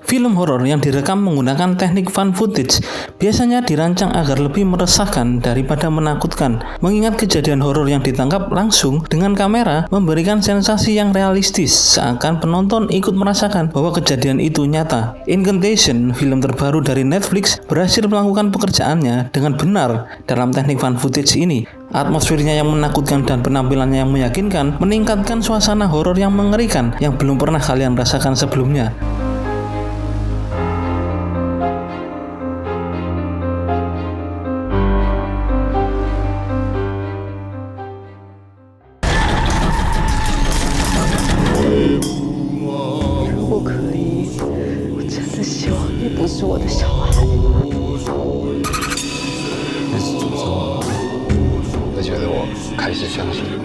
Film horor yang direkam menggunakan teknik found footage biasanya dirancang agar lebih meresahkan daripada menakutkan, mengingat kejadian horor yang ditangkap langsung dengan kamera memberikan sensasi yang realistis, seakan penonton ikut merasakan bahwa kejadian itu nyata. Incantation, film terbaru dari Netflix, berhasil melakukan pekerjaannya dengan benar dalam teknik found footage ini. Atmosfernya yang menakutkan dan penampilannya yang meyakinkan meningkatkan suasana horor yang mengerikan yang belum pernah kalian rasakan sebelumnya.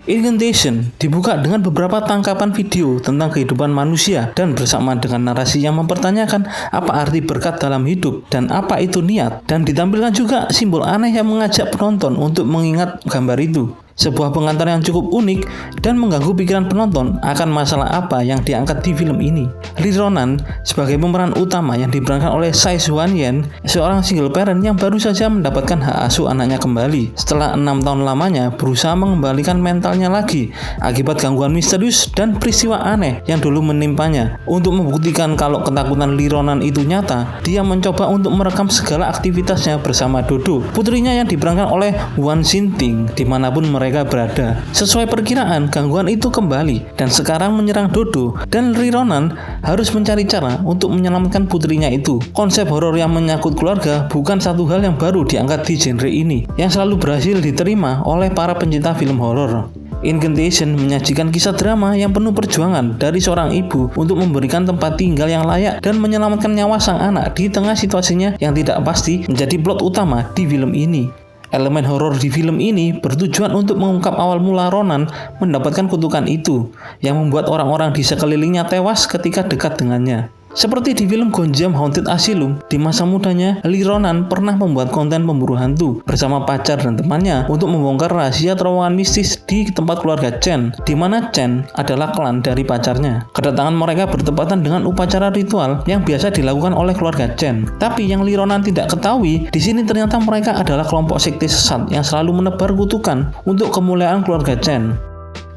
Incantation dibuka dengan beberapa tangkapan video tentang kehidupan manusia dan bersamaan dengan narasi yang mempertanyakan apa arti berkat dalam hidup dan apa itu niat, dan ditampilkan juga simbol aneh yang mengajak penonton untuk mengingat gambar itu. Sebuah pengantar yang cukup unik dan mengganggu pikiran penonton akan masalah apa yang diangkat di film ini. Lee Ronan sebagai pemeran utama yang diperankan oleh Tsai Hwan-yen, seorang single parent yang baru saja mendapatkan hak asuh anaknya kembali setelah 6 tahun lamanya berusaha mengembalikan mentalnya lagi akibat gangguan misterius dan peristiwa aneh yang dulu menimpanya. Untuk membuktikan kalau ketakutan Lee Ronan itu nyata, dia mencoba untuk merekam segala aktivitasnya bersama Dodo, putrinya yang diperankan oleh Hwan Shin-ting, dimanapun mereka berada. Sesuai perkiraan, gangguan itu kembali dan sekarang menyerang Dodo, dan Lee Ronan harus mencari cara untuk menyelamatkan putrinya itu. Konsep horor yang menyangkut keluarga bukan satu hal yang baru diangkat di genre ini, yang selalu berhasil diterima oleh para pencinta film horor. Incantation menyajikan kisah drama yang penuh perjuangan dari seorang ibu untuk memberikan tempat tinggal yang layak dan menyelamatkan nyawa sang anak di tengah situasinya yang tidak pasti, menjadi plot utama di film ini. Elemen horor di film ini bertujuan untuk mengungkap awal mula Ronan mendapatkan kutukan itu, yang membuat orang-orang di sekelilingnya tewas ketika dekat dengannya. Seperti di film Gonjiam Haunted Asylum, di masa mudanya, Lee Ronan pernah membuat konten pemburu hantu bersama pacar dan temannya untuk membongkar rahasia terowongan mistis di tempat keluarga Chen, di mana Chen adalah klan dari pacarnya. Kedatangan mereka bertepatan dengan upacara ritual yang biasa dilakukan oleh keluarga Chen. Tapi yang Lee Ronan tidak ketahui, di sini ternyata mereka adalah kelompok sekte sesat yang selalu menebar kutukan untuk kemuliaan keluarga Chen.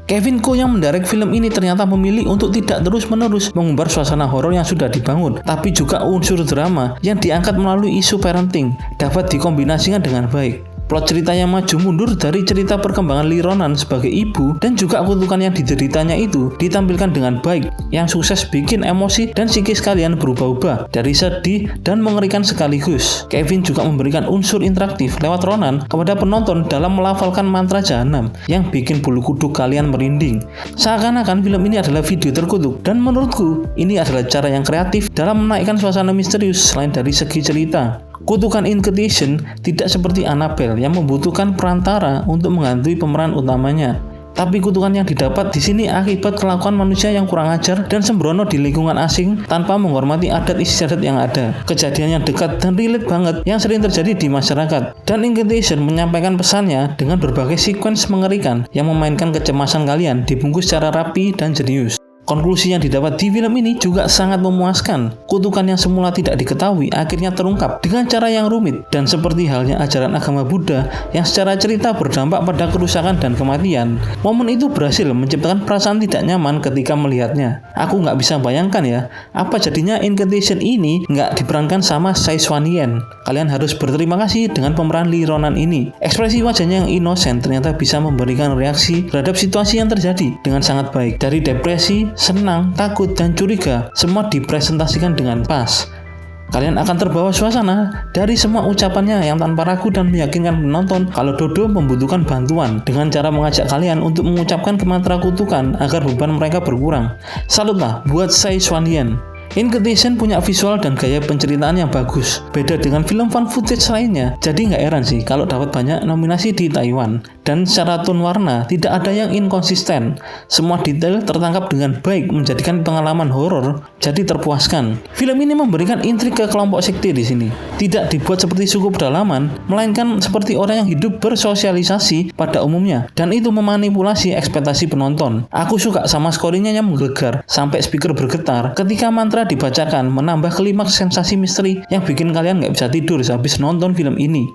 Kevin Ko yang mendirect film ini ternyata memilih untuk tidak terus-menerus mengumbar suasana horor yang sudah dibangun, tapi juga unsur drama yang diangkat melalui isu parenting dapat dikombinasikan dengan baik. Plot cerita yang maju mundur dari cerita perkembangan Lee Ronan sebagai ibu dan juga kutukan yang dideritanya itu ditampilkan dengan baik, yang sukses bikin emosi dan psikis kalian berubah-ubah dari sedih dan mengerikan sekaligus. Kevin juga memberikan unsur interaktif lewat Ronan kepada penonton dalam melafalkan mantra jahanam yang bikin bulu kuduk kalian merinding. Seakan-akan film ini adalah video terkutuk, dan menurutku ini adalah cara yang kreatif dalam menaikkan suasana misterius selain dari segi cerita. Kutukan Incantation tidak seperti Annabelle yang membutuhkan perantara untuk menghantui pemeran utamanya. Tapi kutukan yang didapat di sini akibat kelakuan manusia yang kurang ajar dan sembrono di lingkungan asing tanpa menghormati adat istiadat yang ada. Kejadian yang dekat dan relate banget yang sering terjadi di masyarakat. Dan Incantation menyampaikan pesannya dengan berbagai sequence mengerikan yang memainkan kecemasan kalian dibungkus secara rapi dan jenius. Konklusi yang didapat di film ini juga sangat memuaskan. Kutukan yang semula tidak diketahui akhirnya terungkap dengan cara yang rumit, dan seperti halnya ajaran agama Buddha yang secara cerita berdampak pada kerusakan dan kematian. Momen itu berhasil menciptakan perasaan tidak nyaman ketika melihatnya. Aku nggak bisa bayangkan ya, apa jadinya Incantation ini nggak diperankan sama Tsai Hwan-yen. Kalian harus berterima kasih dengan pemeran Lee Ronan ini. Ekspresi wajahnya yang innocent ternyata bisa memberikan reaksi terhadap situasi yang terjadi dengan sangat baik. Dari depresi, senang, takut, dan curiga, semua dipresentasikan dengan pas. Kalian akan terbawa suasana dari semua ucapannya yang tanpa ragu dan meyakinkan penonton kalau Dodo membutuhkan bantuan, dengan cara mengajak kalian untuk mengucapkan mantra kutukan agar beban mereka berkurang. Salutlah buat Tsai Hwan-yen. Incantation punya visual dan gaya penceritaan yang bagus, beda dengan film found footage lainnya. Jadi nggak heran sih kalau dapat banyak nominasi di Taiwan. dan secara tone warna tidak ada yang inkonsisten. Semua detail tertangkap dengan baik, menjadikan pengalaman horor jadi terpuaskan. Film ini memberikan intrik ke kelompok sekte di sini. Tidak dibuat seperti suku pedalaman, melainkan seperti orang yang hidup bersosialisasi pada umumnya, dan itu memanipulasi ekspektasi penonton. Aku suka sama scoringnya yang menggelegar sampai speaker bergetar ketika mantra dibacakan, menambah klimaks sensasi misteri yang bikin kalian nggak bisa tidur sehabis nonton film ini.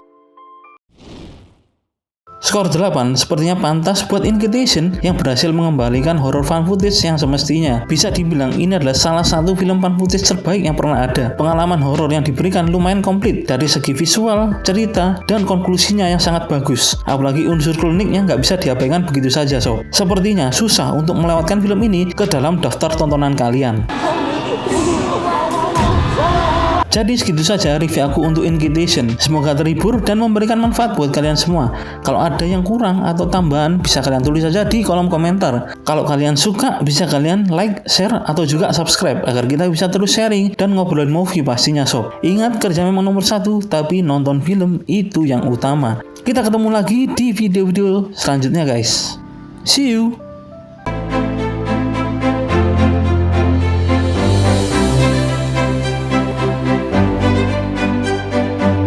Skor 8 sepertinya pantas buat Invitation yang berhasil mengembalikan horror fan footage yang semestinya. Bisa dibilang ini adalah salah satu film fan footage terbaik yang pernah ada. Pengalaman horor yang diberikan lumayan komplit dari segi visual, cerita, dan konklusinya yang sangat bagus. Apalagi unsur kliniknya nggak bisa diabaikan begitu saja sob. Sepertinya susah untuk melewatkan film ini ke dalam daftar tontonan kalian. Jadi segitu saja review aku untuk Invitation. Semoga terhibur dan memberikan manfaat buat kalian semua. Kalau ada yang kurang atau tambahan bisa kalian tulis saja di kolom komentar. Kalau kalian suka bisa kalian like, share, atau juga subscribe agar kita bisa terus sharing dan ngobrolin movie pastinya sob. Ingat, kerja memang nomor 1, tapi nonton film itu yang utama. Kita ketemu lagi di video-video selanjutnya guys. See you.